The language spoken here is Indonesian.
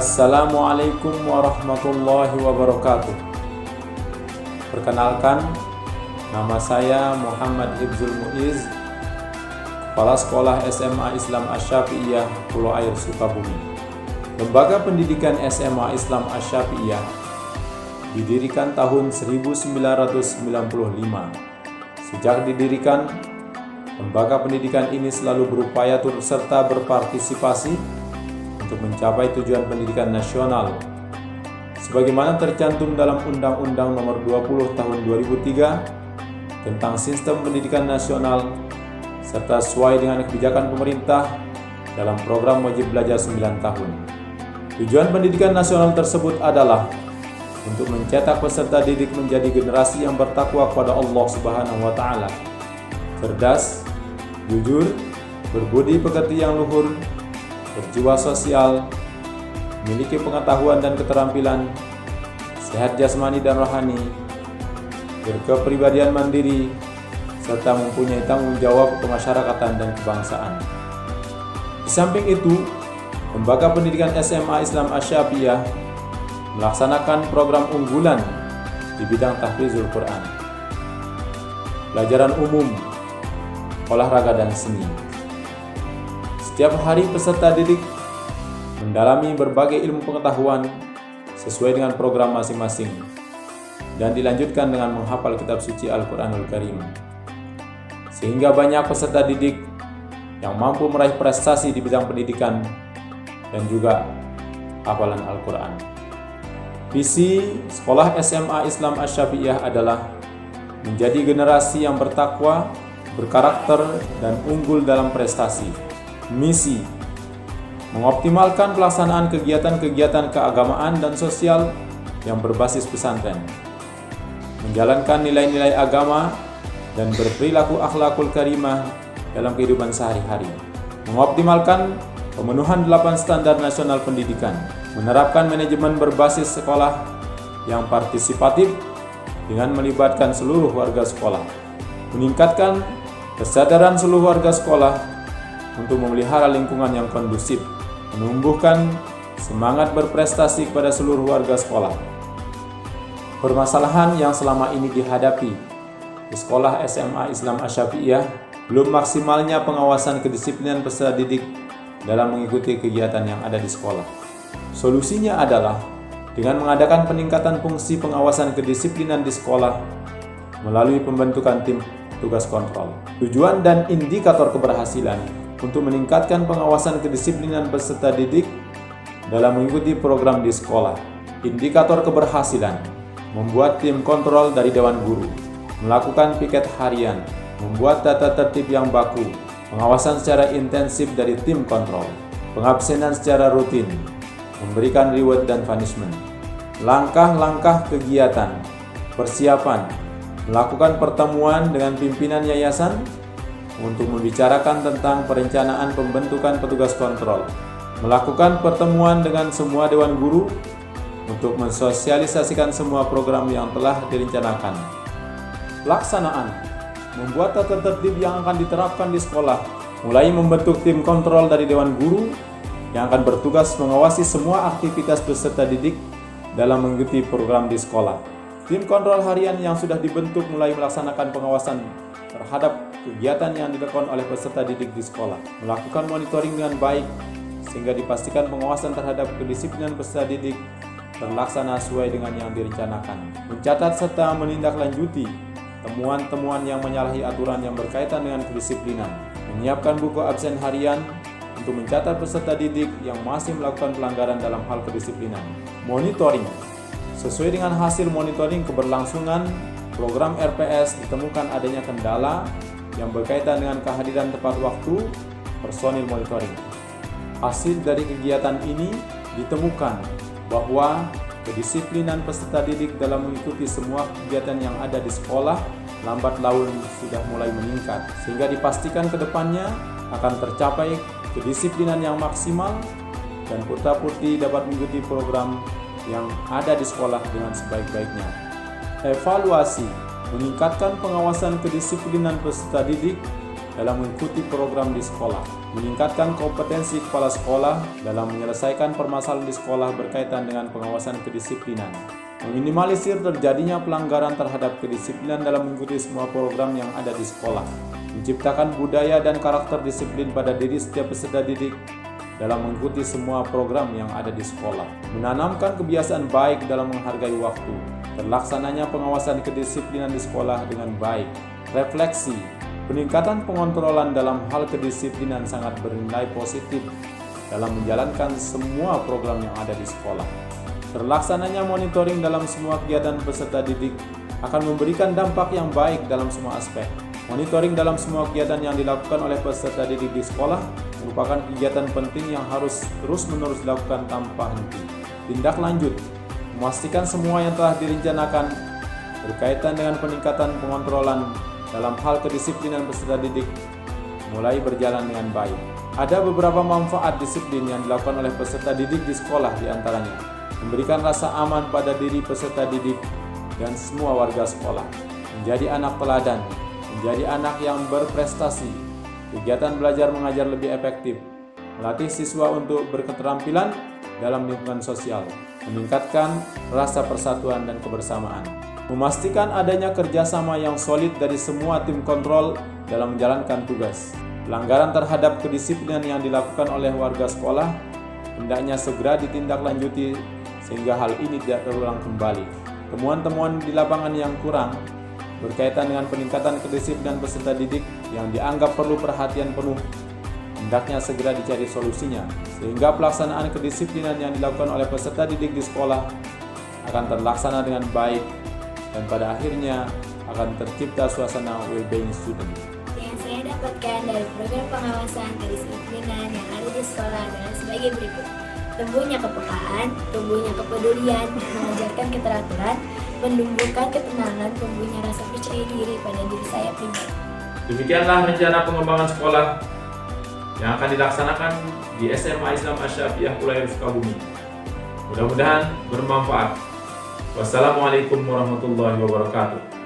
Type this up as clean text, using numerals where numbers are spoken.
Assalamualaikum warahmatullahi wabarakatuh. Perkenalkan, nama saya Muhammad Hibzul Muiz, Kepala Sekolah SMA Islam Asy-Syafi'iyah Pulau Air Sukabumi. Lembaga Pendidikan SMA Islam Asy-Syafi'iyah didirikan tahun 1995. Sejak didirikan, lembaga pendidikan ini selalu berupaya turut serta berpartisipasi untuk mencapai tujuan pendidikan nasional sebagaimana tercantum dalam Undang-Undang Nomor 20 Tahun 2003 tentang Sistem Pendidikan Nasional serta sesuai dengan kebijakan pemerintah dalam program wajib belajar 9 tahun. Tujuan pendidikan nasional tersebut adalah untuk mencetak peserta didik menjadi generasi yang bertakwa kepada Allah Subhanahu wa taala, cerdas, jujur, berbudi pekerti yang luhur, berjiwa sosial, memiliki pengetahuan dan keterampilan, sehat jasmani dan rohani, berkepribadian mandiri, serta mempunyai tanggung jawab kemasyarakatan dan kebangsaan. Di samping itu, Lembaga Pendidikan SMA Islam Asy-Syafi'iyah melaksanakan program unggulan di bidang tahfizul Quran, pelajaran umum, olahraga dan seni. Setiap hari peserta didik mendalami berbagai ilmu pengetahuan sesuai dengan program masing-masing dan dilanjutkan dengan menghafal kitab suci Al-Quranul Karim, sehingga banyak peserta didik yang mampu meraih prestasi di bidang pendidikan dan juga hafalan Al-Quran. Visi Sekolah SMA Islam Asy-Syafi'iyah adalah menjadi generasi yang bertakwa, berkarakter, dan unggul dalam prestasi. Misi mengoptimalkan pelaksanaan kegiatan-kegiatan keagamaan dan sosial yang berbasis pesantren, menjalankan nilai-nilai agama dan berperilaku akhlakul karimah dalam kehidupan sehari-hari, mengoptimalkan pemenuhan 8 standar nasional pendidikan, menerapkan manajemen berbasis sekolah yang partisipatif dengan melibatkan seluruh warga sekolah, meningkatkan kesadaran seluruh warga sekolah untuk memelihara lingkungan yang kondusif, menumbuhkan semangat berprestasi kepada seluruh warga sekolah. Permasalahan yang selama ini dihadapi di sekolah SMA Islam Asy-Syafi'iyah belum maksimalnya pengawasan kedisiplinan peserta didik dalam mengikuti kegiatan yang ada di sekolah. Solusinya adalah dengan mengadakan peningkatan fungsi pengawasan kedisiplinan di sekolah melalui pembentukan tim tugas kontrol. Tujuan dan indikator keberhasilan untuk meningkatkan pengawasan kedisiplinan peserta didik dalam mengikuti program di sekolah. Indikator keberhasilan: membuat tim kontrol dari Dewan Guru, melakukan piket harian, membuat tata tertib yang baku, pengawasan secara intensif dari tim kontrol, pengabsenan secara rutin, memberikan reward dan punishment. Langkah-langkah kegiatan, persiapan, melakukan pertemuan dengan pimpinan yayasan untuk membicarakan tentang perencanaan pembentukan petugas kontrol, melakukan pertemuan dengan semua dewan guru untuk mensosialisasikan semua program yang telah direncanakan. Pelaksanaan: membuat tata tertib yang akan diterapkan di sekolah, mulai membentuk tim kontrol dari dewan guru yang akan bertugas mengawasi semua aktivitas peserta didik dalam mengikuti program di sekolah. Tim kontrol harian yang sudah dibentuk mulai melaksanakan pengawasan terhadap kegiatan yang dilakukan oleh peserta didik di sekolah, melakukan monitoring dengan baik sehingga dipastikan pengawasan terhadap kedisiplinan peserta didik terlaksana sesuai dengan yang direncanakan, mencatat serta menindaklanjuti temuan-temuan yang menyalahi aturan yang berkaitan dengan kedisiplinan, menyiapkan buku absen harian untuk mencatat peserta didik yang masih melakukan pelanggaran dalam hal kedisiplinan. Monitoring: sesuai dengan hasil monitoring keberlangsungan program RPS ditemukan adanya kendala yang berkaitan dengan kehadiran tepat waktu personil monitoring. Hasil dari kegiatan ini ditemukan bahwa kedisiplinan peserta didik dalam mengikuti semua kegiatan yang ada di sekolah lambat laun sudah mulai meningkat, sehingga dipastikan ke depannya akan tercapai kedisiplinan yang maksimal dan putra-putri dapat mengikuti program yang ada di sekolah dengan sebaik-baiknya. Evaluasi: meningkatkan pengawasan kedisiplinan peserta didik dalam mengikuti program di sekolah, meningkatkan kompetensi kepala sekolah dalam menyelesaikan permasalahan di sekolah berkaitan dengan pengawasan kedisiplinan, meminimalisir terjadinya pelanggaran terhadap kedisiplinan dalam mengikuti semua program yang ada di sekolah, menciptakan budaya dan karakter disiplin pada diri setiap peserta didik dalam mengikuti semua program yang ada di sekolah, menanamkan kebiasaan baik dalam menghargai waktu, terlaksananya pengawasan kedisiplinan di sekolah dengan baik, refleksi, peningkatan pengontrolan dalam hal kedisiplinan sangat bernilai positif dalam menjalankan semua program yang ada di sekolah. Terlaksananya monitoring dalam semua kegiatan peserta didik akan memberikan dampak yang baik dalam semua aspek. Monitoring dalam semua kegiatan yang dilakukan oleh peserta didik di sekolah merupakan kegiatan penting yang harus terus-menerus dilakukan tanpa henti. Tindak lanjut, memastikan semua yang telah direncanakan berkaitan dengan peningkatan pengontrolan dalam hal kedisiplinan peserta didik mulai berjalan dengan baik. Ada beberapa manfaat disiplin yang dilakukan oleh peserta didik di sekolah, diantaranya memberikan rasa aman pada diri peserta didik dan semua warga sekolah, menjadi anak teladan, menjadi anak yang berprestasi, kegiatan belajar mengajar lebih efektif, melatih siswa untuk berketerampilan dalam lingkungan sosial, meningkatkan rasa persatuan dan kebersamaan, memastikan adanya kerjasama yang solid dari semua tim kontrol dalam menjalankan tugas. Pelanggaran terhadap kedisiplinan yang dilakukan oleh warga sekolah hendaknya segera ditindaklanjuti sehingga hal ini tidak terulang kembali. Temuan-temuan di lapangan yang kurang berkaitan dengan peningkatan kedisiplinan peserta didik yang dianggap perlu perhatian penuh hendaknya segera dicari solusinya sehingga pelaksanaan kedisiplinan yang dilakukan oleh peserta didik di sekolah akan terlaksana dengan baik dan pada akhirnya akan tercipta suasana well-being student. Yang saya dapatkan dari program pengawasan kedisiplinan yang ada di sekolah adalah sebagai berikut. Tumbuhnya kepekaan, tumbuhnya kepedulian, mengajarkan keteraturan, menumbuhkan ketenangan, tumbuhnya rasa percaya diri pada diri saya pribadi. Demikianlah rencana pengembangan sekolah yang akan dilaksanakan di SMA Islam Asy-Syafi'iyah Kuliah Sukabumi. Mudah-mudahan bermanfaat. Wassalamualaikum warahmatullahi wabarakatuh.